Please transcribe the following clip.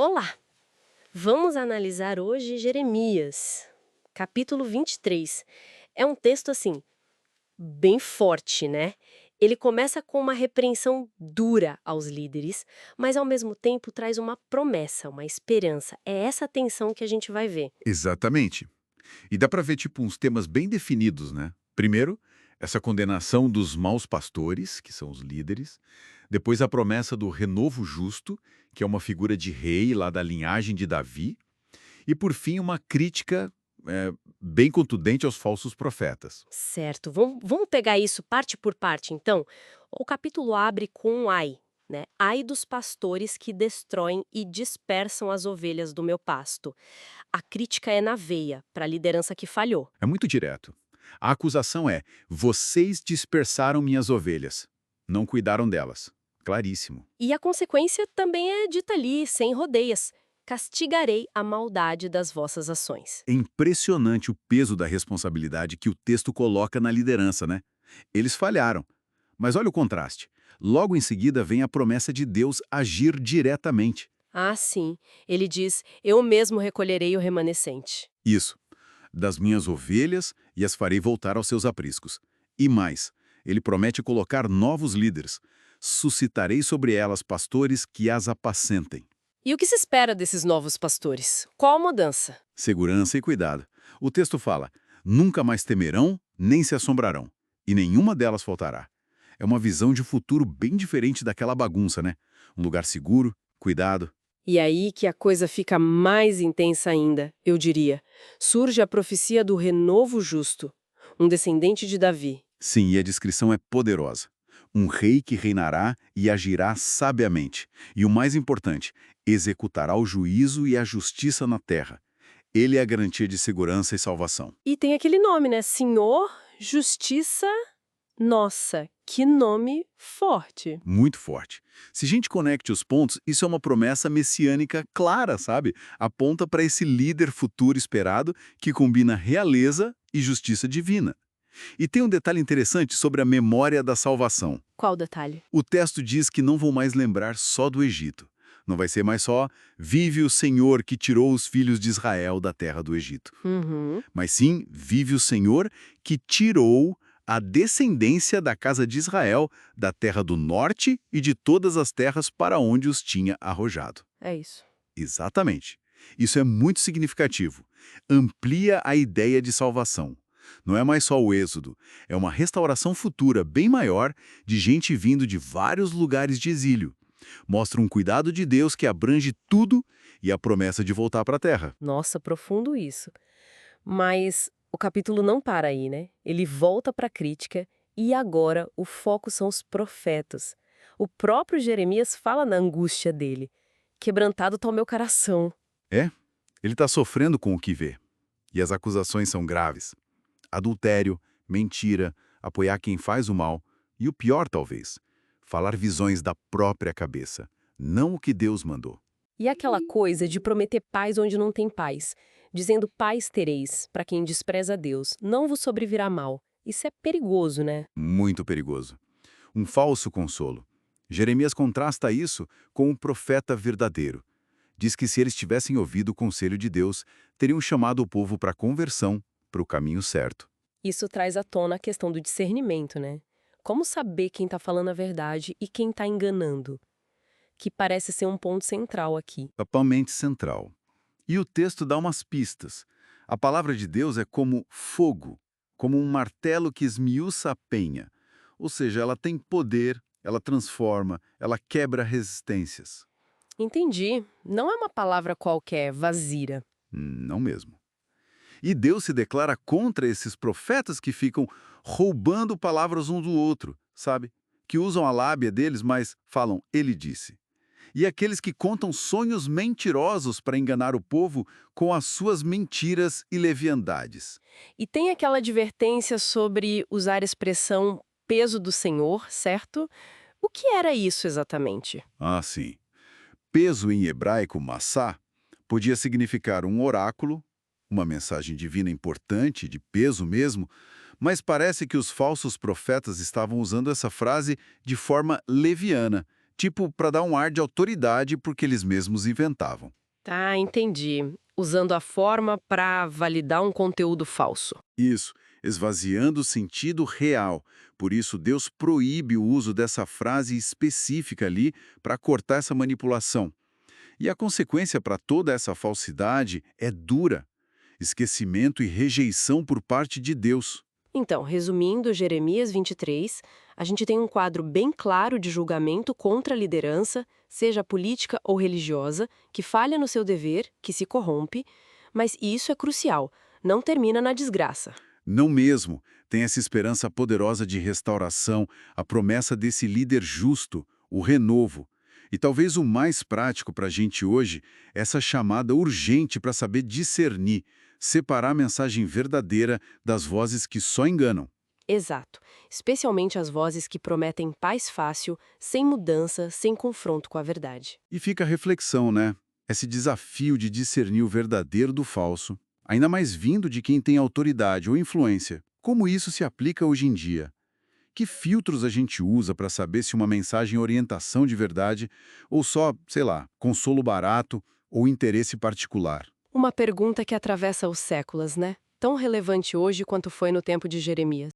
Olá! Vamos analisar hoje Jeremias, capítulo 23. É um texto, assim, bem forte, né? Ele começa com uma repreensão dura aos líderes, mas ao mesmo tempo traz uma promessa, uma esperança. É essa tensão que a gente vai ver. Exatamente. E dá para ver, tipo, uns temas bem definidos, né? Primeiro, essa condenação dos maus pastores, que são os líderes. Depois, a promessa do renovo justo, que é uma figura de rei lá da linhagem de Davi. E, por fim, uma crítica bem contundente aos falsos profetas. Certo, vamos pegar isso parte por parte, então? O capítulo abre com um ai, né? Ai dos pastores que destroem e dispersam as ovelhas do meu pasto. A crítica é na veia, para a liderança que falhou. É muito direto. A acusação é: vocês dispersaram minhas ovelhas, não cuidaram delas. Claríssimo. E a consequência também é dita ali, sem rodeias. Castigarei a maldade das vossas ações. É impressionante o peso da responsabilidade que o texto coloca na liderança, né? Eles falharam. Mas olha o contraste. Logo em seguida vem a promessa de Deus agir diretamente. Ah, sim. Ele diz: Eu mesmo recolherei o remanescente. Isso, das minhas ovelhas e as farei voltar aos seus apriscos. E mais, ele promete colocar novos líderes. Suscitarei sobre elas pastores que as apacentem. E o que se espera desses novos pastores? Qual a mudança? Segurança e cuidado. O texto fala: nunca mais temerão, nem se assombrarão, e nenhuma delas faltará. É uma visão de futuro bem diferente daquela bagunça, né? Um lugar seguro, cuidado. E aí que a coisa fica mais intensa ainda, eu diria. Surge a profecia do renovo justo, um descendente de Davi. Sim, e a descrição é poderosa. Um rei que reinará e agirá sabiamente. E o mais importante, executará o juízo e a justiça na terra. Ele é a garantia de segurança e salvação. E tem aquele nome, né? Senhor, Justiça. Nossa, que nome forte. Muito forte. Se a gente conecte os pontos, isso é uma promessa messiânica clara, sabe? Aponta para esse líder futuro esperado que combina realeza e justiça divina. E tem um detalhe interessante sobre a memória da salvação. Qual detalhe? O texto diz que não vão mais lembrar só do Egito. Não vai ser mais só vive o Senhor que tirou os filhos de Israel da terra do Egito. Uhum. Mas sim, vive o Senhor que tirou a descendência da casa de Israel da terra do norte e de todas as terras para onde os tinha arrojado. É isso. Exatamente. Isso é muito significativo. Amplia a ideia de salvação. Não é mais só o êxodo, é uma restauração futura bem maior de gente vindo de vários lugares de exílio. Mostra um cuidado de Deus que abrange tudo e a promessa de voltar para a terra. Nossa, profundo isso. Mas o capítulo não para aí, né? Ele volta para a crítica e agora o foco são os profetas. O próprio Jeremias fala na angústia dele. Quebrantado está o meu coração. É, ele está sofrendo com o que vê. E as acusações são graves. Adultério, mentira, apoiar quem faz o mal e o pior talvez, falar visões da própria cabeça, não o que Deus mandou. E aquela coisa de prometer paz onde não tem paz, dizendo paz tereis, para quem despreza Deus, não vos sobrevirá mal. Isso é perigoso, né? Muito perigoso. Um falso consolo. Jeremias contrasta isso com um profeta verdadeiro. Diz que se eles tivessem ouvido o conselho de Deus, teriam chamado o povo para a conversão, para o caminho certo. Isso traz à tona a questão do discernimento, né? Como saber quem está falando a verdade e quem está enganando? Que parece ser um ponto central aqui. Totalmente central. E o texto dá umas pistas. A palavra de Deus é como fogo, como um martelo que esmiuça a penha. Ou seja, ela tem poder, ela transforma, ela quebra resistências. Entendi. Não é uma palavra qualquer, vazira. Não mesmo. E Deus se declara contra esses profetas que ficam roubando palavras um do outro, sabe? Que usam a lábia deles, mas falam, ele disse. E aqueles que contam sonhos mentirosos para enganar o povo com as suas mentiras e leviandades. E tem aquela advertência sobre usar a expressão peso do Senhor, certo? O que era isso exatamente? Ah, sim. Peso em hebraico, massá, podia significar um oráculo, uma mensagem divina importante, de peso mesmo, mas parece que os falsos profetas estavam usando essa frase de forma leviana, tipo para dar um ar de autoridade porque eles mesmos inventavam. Tá, entendi. Usando a forma para validar um conteúdo falso. Isso, esvaziando o sentido real. Por isso, Deus proíbe o uso dessa frase específica ali para cortar essa manipulação. E a consequência para toda essa falsidade é dura: esquecimento e rejeição por parte de Deus. Então, resumindo Jeremias 23, a gente tem um quadro bem claro de julgamento contra a liderança, seja política ou religiosa, que falha no seu dever, que se corrompe, mas isso é crucial, não termina na desgraça. Não mesmo, tem essa esperança poderosa de restauração, a promessa desse líder justo, o renovo. E talvez o mais prático para a gente hoje, essa chamada urgente para saber discernir, separar a mensagem verdadeira das vozes que só enganam. Exato, especialmente as vozes que prometem paz fácil, sem mudança, sem confronto com a verdade. E fica a reflexão, né? Esse desafio de discernir o verdadeiro do falso, ainda mais vindo de quem tem autoridade ou influência. Como isso se aplica hoje em dia? Que filtros a gente usa para saber se uma mensagem é orientação de verdade ou só, sei lá, consolo barato ou interesse particular? Uma pergunta que atravessa os séculos, né? Tão relevante hoje quanto foi no tempo de Jeremias.